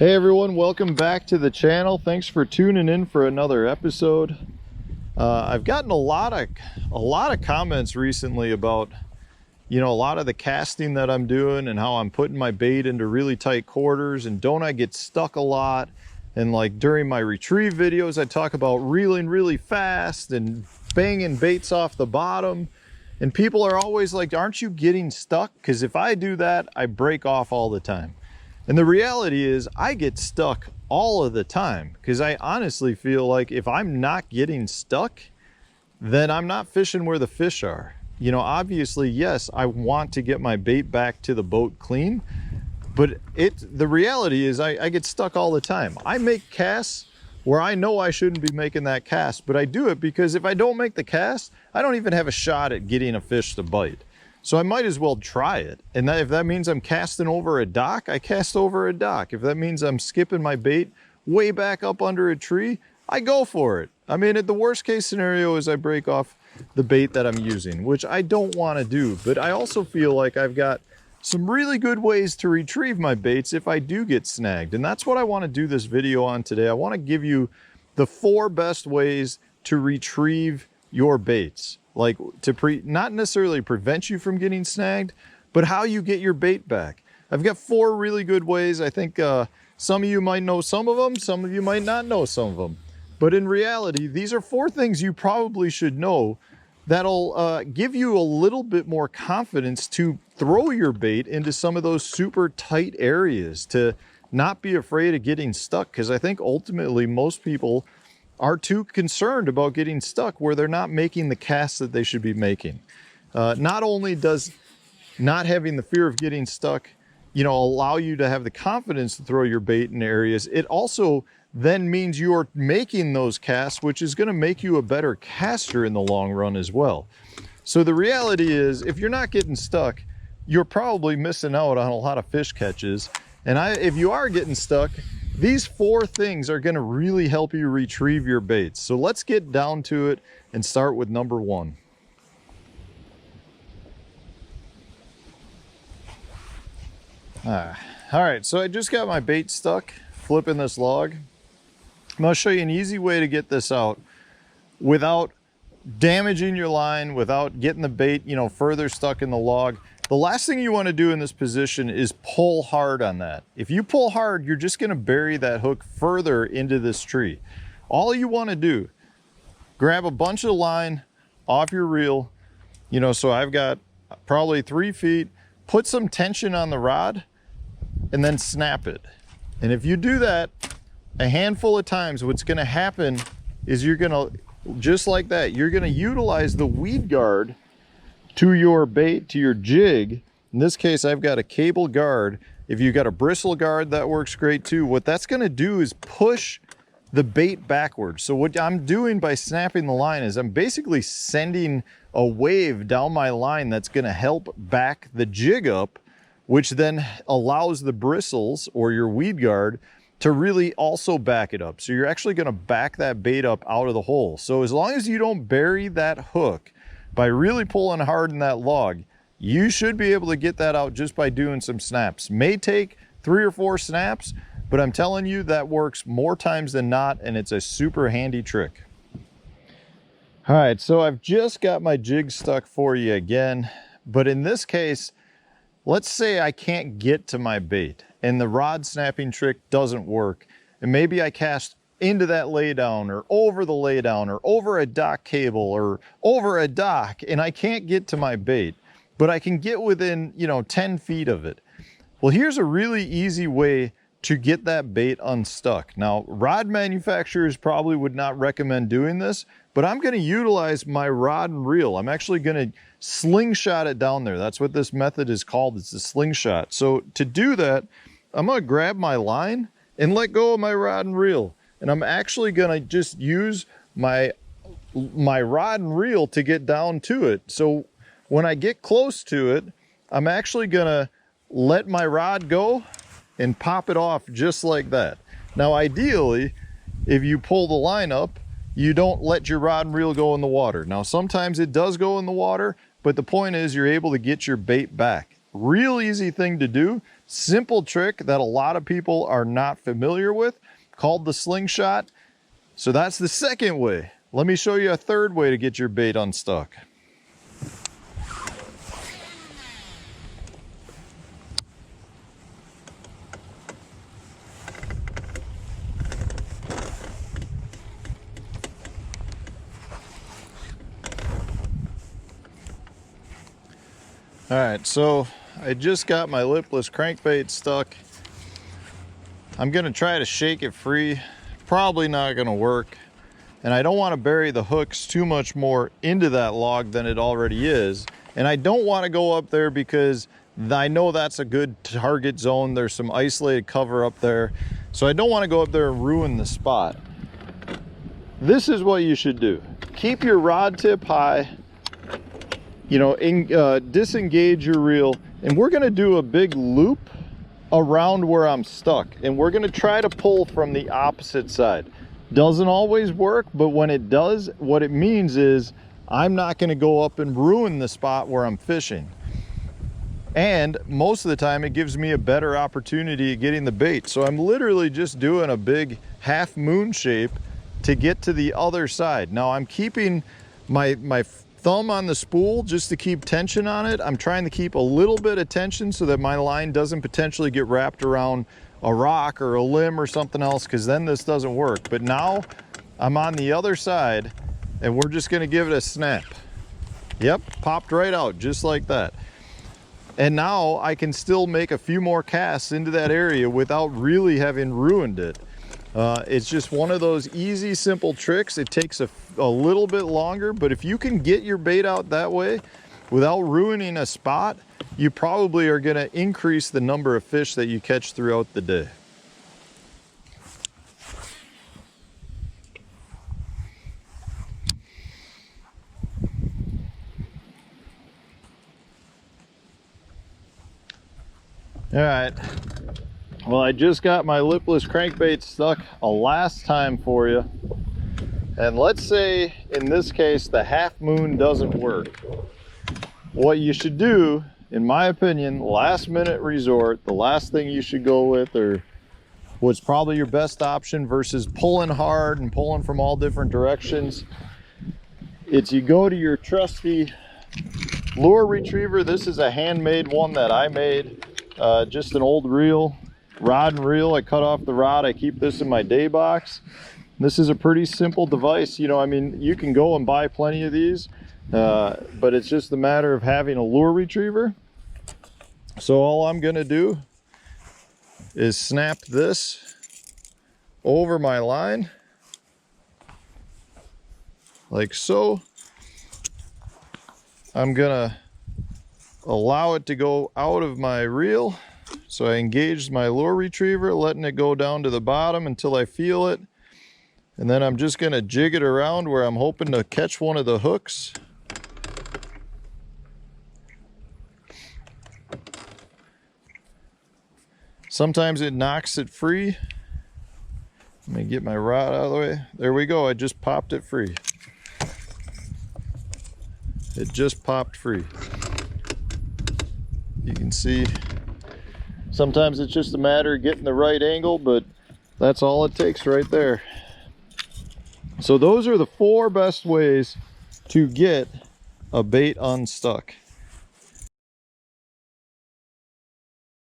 Hey everyone, welcome back to the channel. Thanks for tuning in for another episode. I've gotten a lot of comments recently about, a lot of the casting that I'm doing and how I'm putting my bait into really tight quarters, and don't I get stuck a lot? And like during my retrieve videos, I talk about reeling really fast and banging baits off the bottom. And people are always like, aren't you getting stuck? Because if I do that, I break off all the time. And the reality is I get stuck all of the time, because I honestly feel like if I'm not getting stuck, then I'm not fishing where the fish are. Obviously, yes, I want to get my bait back to the boat clean, but the reality is I get stuck all the time. I make casts where I know I shouldn't be making that cast, but I do it because if I don't make the cast, I don't even have a shot at getting a fish to bite. So I might as well try it. And if that means I'm casting over a dock, I cast over a dock. If that means I'm skipping my bait way back up under a tree, I go for it. I mean, the worst case scenario is I break off the bait that I'm using, which I don't want to do. But I also feel like I've got some really good ways to retrieve my baits if I do get snagged. And that's what I want to do this video on today. I want to give you the 4 best ways to retrieve your baits. Like not necessarily prevent you from getting snagged, but how you get your bait back. I've got 4 really good ways. I think some of you might know some of them, some of you might not know some of them. But in reality, these are 4 things you probably should know that'll give you a little bit more confidence to throw your bait into some of those super tight areas, to not be afraid of getting stuck. Because I think ultimately most people are too concerned about getting stuck where they're not making the casts that they should be making. Not only does not having the fear of getting stuck, allow you to have the confidence to throw your bait in areas, it also then means you're making those casts, which is going to make you a better caster in the long run as well. So the reality is, if you're not getting stuck, you're probably missing out on a lot of fish catches. And if you are getting stuck, these 4 things are going to really help you retrieve your baits. So let's get down to it and start with number 1. All right, so I just got my bait stuck flipping this log. I'm going to show you an easy way to get this out without damaging your line, without getting the bait, further stuck in the log. The last thing you want to do in this position is pull hard on that. If you pull hard, you're just going to bury that hook further into this tree. All you want to do, grab a bunch of line off your reel, so I've got probably 3 feet, put some tension on the rod, and then snap it. And if you do that a handful of times, what's going to happen is you're going to, just like that, you're going to utilize the weed guard to your bait, to your jig. In this case, I've got a cable guard. If you've got a bristle guard, that works great too. What that's going to do is push the bait backwards. So what I'm doing by snapping the line is I'm basically sending a wave down my line that's going to help back the jig up, which then allows the bristles or your weed guard to really also back it up. So you're actually going to back that bait up out of the hole. So as long as you don't bury that hook by really pulling hard in that log, you should be able to get that out just by doing some snaps. May take 3 or 4 snaps, but I'm telling you that works more times than not, and it's a super handy trick. All right, so I've just got my jig stuck for you again, but in this case, let's say I can't get to my bait and the rod snapping trick doesn't work, and maybe I cast into that laydown or over the laydown or over a dock cable or over a dock, and I can't get to my bait, but I can get within 10 feet of it. Well, here's a really easy way to get that bait unstuck. Now, rod manufacturers probably would not recommend doing this, but I'm going to utilize my rod and reel. I'm actually going to slingshot it down there. That's what this method is called. It's a slingshot. So to do that, I'm going to grab my line and let go of my rod and reel. And I'm actually going to just use my rod and reel to get down to it. So when I get close to it, I'm actually going to let my rod go and pop it off just like that. Now, ideally, if you pull the line up, you don't let your rod and reel go in the water. Now, sometimes it does go in the water, but the point is you're able to get your bait back. Real easy thing to do. Simple trick that a lot of people are not familiar with, called the slingshot. So that's the second way. Let me show you a third way to get your bait unstuck. All right, so I just got my lipless crankbait stuck. I'm gonna try to shake it free. Probably not gonna work. And I don't wanna bury the hooks too much more into that log than it already is. And I don't wanna go up there because I know that's a good target zone. There's some isolated cover up there. So I don't wanna go up there and ruin the spot. This is what you should do. Keep your rod tip high. You know, disengage your reel, and we're gonna do a big loop around where I'm stuck, and we're gonna try to pull from the opposite side. Doesn't always work, but when it does, what it means is I'm not gonna go up and ruin the spot where I'm fishing. And most of the time it gives me a better opportunity at getting the bait. So I'm literally just doing a big half moon shape to get to the other side. Now I'm keeping my thumb on the spool just to keep tension on it. I'm trying to keep a little bit of tension so that my line doesn't potentially get wrapped around a rock or a limb or something else, because then this doesn't work. But now I'm on the other side and we're just gonna give it a snap. Yep, popped right out just like that. And now I can still make a few more casts into that area without really having ruined it. It's just one of those easy, simple tricks. It takes a little bit longer, but if you can get your bait out that way without ruining a spot, you probably are going to increase the number of fish that you catch throughout the day. All right. Well, I just got my lipless crankbait stuck a last time for you. And let's say in this case, the half moon doesn't work. What you should do, in my opinion, last minute resort, the last thing you should go with, or what's probably your best option versus pulling hard and pulling from all different directions, it's you go to your trusty lure retriever. This is a handmade one that I made, just an old reel. Rod and reel. I cut off the rod. I keep this in my day box. This is a pretty simple device. You know, I mean, you can go and buy plenty of these, but it's just a matter of having a lure retriever. So all I'm gonna do is snap this over my line like so. I'm gonna allow it to go out of my reel. So I engaged my lure retriever, letting it go down to the bottom until I feel it. And then I'm just gonna jig it around where I'm hoping to catch one of the hooks. Sometimes it knocks it free. Let me get my rod out of the way. There we go, I just popped it free. It just popped free. You can see, sometimes it's just a matter of getting the right angle, but that's all it takes right there. So those are the 4 best ways to get a bait unstuck.